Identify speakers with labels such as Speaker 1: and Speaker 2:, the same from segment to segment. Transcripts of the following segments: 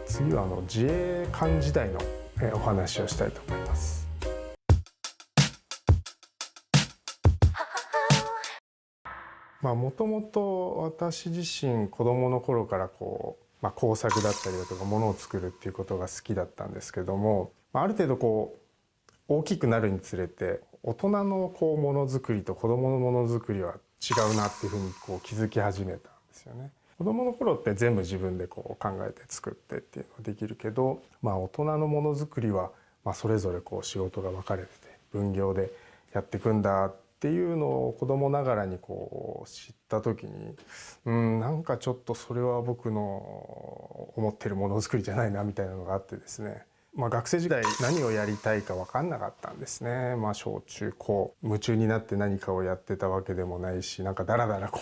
Speaker 1: 次は自衛官時代のお話をしたいと思います。もともと私自身子どもの頃から工作だったりだとか物を作るっていうことが好きだったんですけども、ある程度大きくなるにつれて大人のものづくりと子どものものづくりは違うなっていうふうに気づき始めたんですよね。子どもの頃って全部自分で考えて作ってっていうのができるけど、大人のものづくりはそれぞれ仕事が分かれてて分業でやっていくんだっていうのを子供ながらに知った時に、なんかちょっとそれは僕の思ってるものづくりじゃないなみたいなのがあってですね、学生時代何をやりたいか分かんなかったんですね。小中高夢中になって何かをやってたわけでもないし、なんかだらだら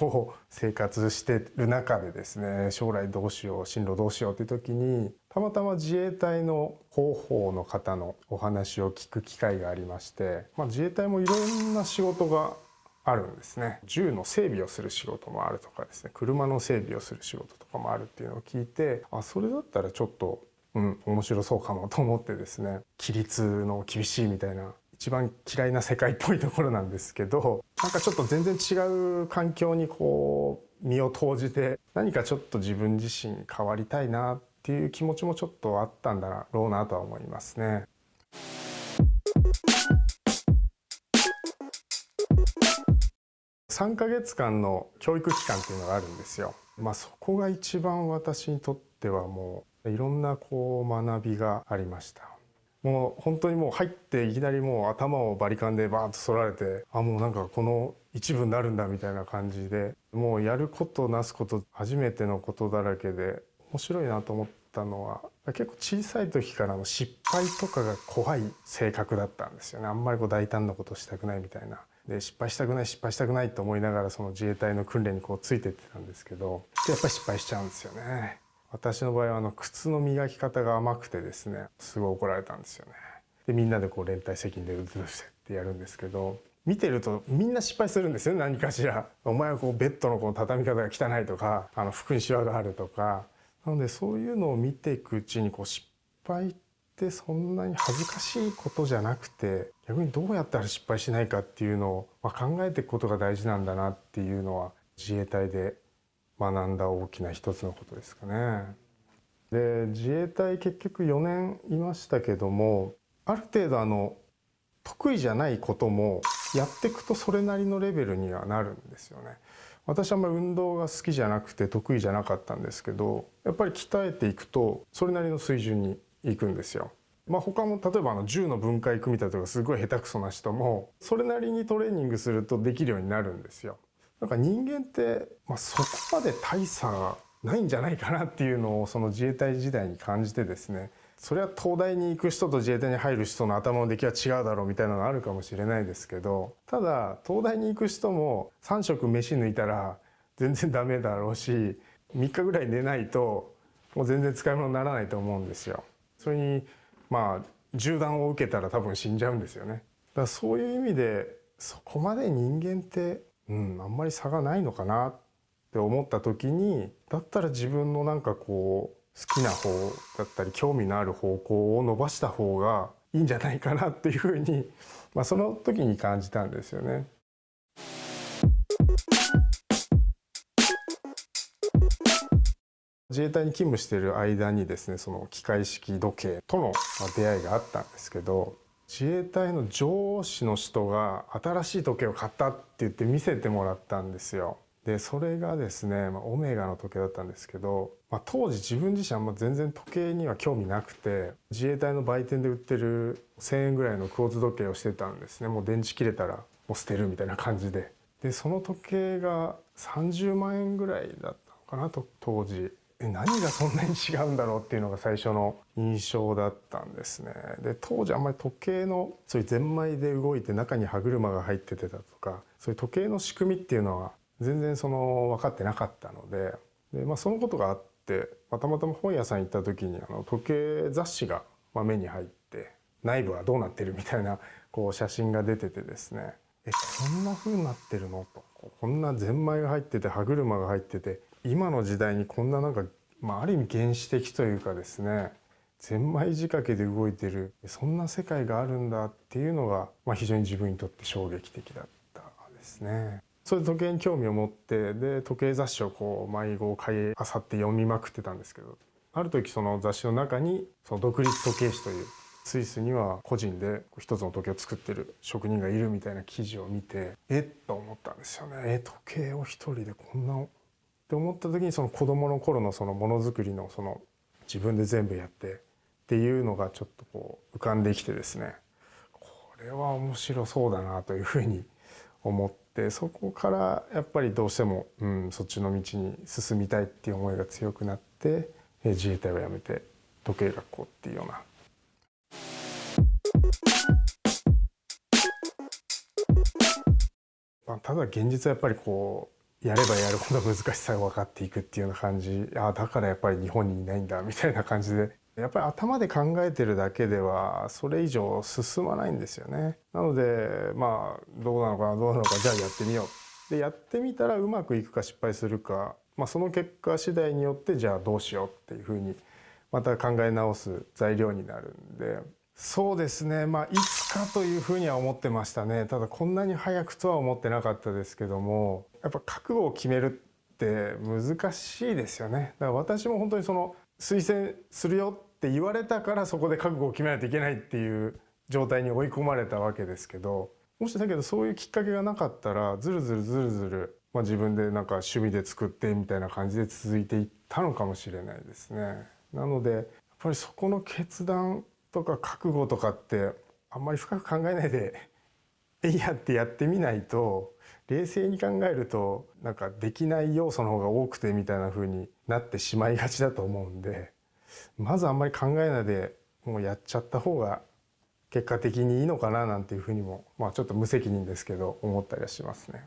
Speaker 1: 生活してる中でですね、将来どうしよう進路どうしようっていう時にたまたま自衛隊の広報の方のお話を聞く機会がありまして、自衛隊もいろんな仕事があるんですね。銃の整備をする仕事もあるとかですね、車の整備をする仕事とかもあるっていうのを聞いて、それだったらちょっと面白そうかもと思ってですね、規律の厳しいみたいな一番嫌いな世界っぽいところなんですけど、なんかちょっと全然違う環境に身を投じて何かちょっと自分自身変わりたいなっていう気持ちもちょっとあったんだろうなとは思いますね。3ヶ月間の教育期間っていうのがあるんですよ。そこが一番私にとってはもういろんな学びがありました。もう本当に入っていきなりもう頭をバリカンでバーッと剃られて、もうなんかこの一部になるんだみたいな感じで、もうやることなすこと初めてのことだらけで面白いなと思ったのは、結構小さい時からの失敗とかが怖い性格だったんですよね。あんまり大胆なことしたくないみたいな。で失敗したくないと思いながらその自衛隊の訓練についてってたんですけど、やっぱり失敗しちゃうんですよね。私の場合は靴の磨き方が甘くてですね、すごい怒られたんですよね。でみんなで連帯責任でうずうずってやるんですけど、見てるとみんな失敗するんですよね。何かしらお前はベッドの畳み方が汚いとか、服にシワがあるとか。なのでそういうのを見ていくうちに失敗ってそんなに恥ずかしいことじゃなくて、逆にどうやったら失敗しないかっていうのを考えていくことが大事なんだなっていうのは自衛隊で学んだ大きな一つのことですかね。で自衛隊結局4年いましたけども、ある程度得意じゃないこともやっていくとそれなりのレベルにはなるんですよね。私はあんまり運動が好きじゃなくて得意じゃなかったんですけど、やっぱり鍛えていくとそれなりの水準にいくんですよ。他も例えば銃の分解組み立てとかすごい下手くそな人もそれなりにトレーニングするとできるようになるんですよ。なんか人間って、そこまで大差がないんじゃないかなっていうのをその自衛隊時代に感じてですね、それは東大に行く人と自衛隊に入る人の頭の出来は違うだろうみたいなのがあるかもしれないですけど、ただ東大に行く人も3食飯抜いたら全然ダメだろうし、3日ぐらい寝ないともう全然使い物にならないと思うんですよ。それに銃弾を受けたら多分死んじゃうんですよね。だからそういう意味でそこまで人間ってあんまり差がないのかなって思った時に、だったら自分の好きな方だったり興味のある方向を伸ばした方がいいんじゃないかなっていうふうに、その時に感じたんですよね。自衛隊に勤務している間にですね、その機械式時計との出会いがあったんですけど、自衛隊の上司の人が新しい時計を買ったって言って見せてもらったんですよ。でそれがですね、オメガの時計だったんですけど、当時自分自身は全然時計には興味なくて、自衛隊の売店で売ってる1000円ぐらいのクォーツ時計をしてたんですね。もう電池切れたらもう捨てるみたいな感じで。でその時計が30万円ぐらいだったのかなと当時。何がそんなに違うんだろうっていうのが最初の印象だったんですね。で当時あんまり時計のそういうゼンマイで動いて中に歯車が入っててだとか、そういう時計の仕組みっていうのは全然分かってなかったので、そのことがあって、たまたま本屋さん行った時に時計雑誌が目に入って、内部はどうなってるみたいな写真が出ててですね、こんな風になってるのと、こんなゼンマイが入ってて歯車が入ってて、今の時代にこんなある意味原始的というかですね、ゼンマイ仕掛けで動いてるそんな世界があるんだっていうのが、非常に自分にとって衝撃的だったですね。それで時計に興味を持って、で時計雑誌を迷子を買い漁って読みまくってたんですけど、ある時その雑誌の中にその独立時計師というスイスには個人で一つの時計を作ってる職人がいるみたいな記事を見て、と思ったんですよね。時計を一人でこんなって思った時に、その子供の頃のそのものづくりのその自分で全部やってっていうのがちょっと浮かんできてですね、これは面白そうだなというふうに思って、そこからやっぱりどうしても、そっちの道に進みたいっていう思いが強くなって、自衛隊を辞めて時計学校っていうような。ただ現実はやっぱりやればやるほど難しさが分かっていくっていうような感じ、だからやっぱり日本にいないんだみたいな感じで、やっぱり頭で考えてるだけではそれ以上進まないんですよね。なのでどうなのかなどうなのか、じゃあやってみよう。でやってみたらうまくいくか失敗するか、その結果次第によってじゃあどうしようっていうふうにまた考え直す材料になるんで。そうですね、いつかというふうには思ってましたね。ただこんなに早くとは思ってなかったですけども、やっぱ覚悟を決めるって難しいですよね。だから私も本当にその推薦するよって言われたからそこで覚悟を決めないといけないっていう状態に追い込まれたわけですけど、もしだけどそういうきっかけがなかったらずるずる、自分で趣味で作ってみたいな感じで続いていったのかもしれないですね。なのでやっぱりそこの決断とか覚悟とかってあんまり深く考えないでやってやってみないと、冷静に考えるとできない要素の方が多くてみたいな風になってしまいがちだと思うんで、まずあんまり考えないでもうやっちゃった方が結果的にいいのかななんていう風にもちょっと無責任ですけど思ったりはしますね。